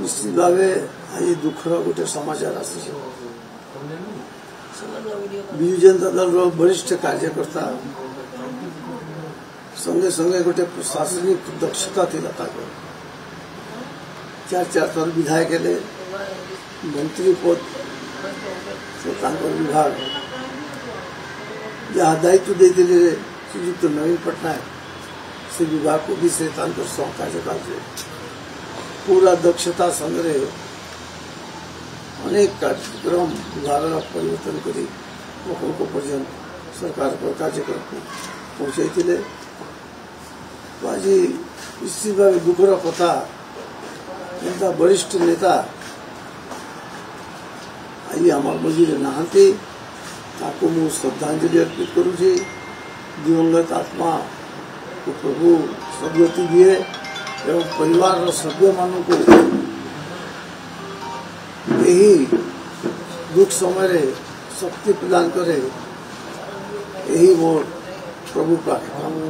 निश्चित भाव आज दुखर गोटे समाचार आसी विजु जनता दल वरिष्ठ कार्यकर्ता संगे संगे गोटे प्रशासनिक दक्षता थी चार थर विधायक हेले मंत्री पद विभाग जहाँ दायित्व देते श्रीयुक्त नवीन पट्टनायक से विभाग को भी से कार्यकाल से पूरा दक्षता संगे अनेक कार्यक्रम विभाग परिवर्तन करी लोक पर्यंत सरकार पर कार्यक्रम को पहुंचाई आज निश्चित भाव दुखर कथा एंता वरिष्ठ नेता आज आम मझे नहांती मु श्रद्धांजलि अर्पित करुछी दिवंगत आत्मा को प्रभु सद्गति दिए एवं परिवार सभ्य मानू को यही दुख समय शक्ति प्रदान करे यही मोर प्रभु प्रार्थना।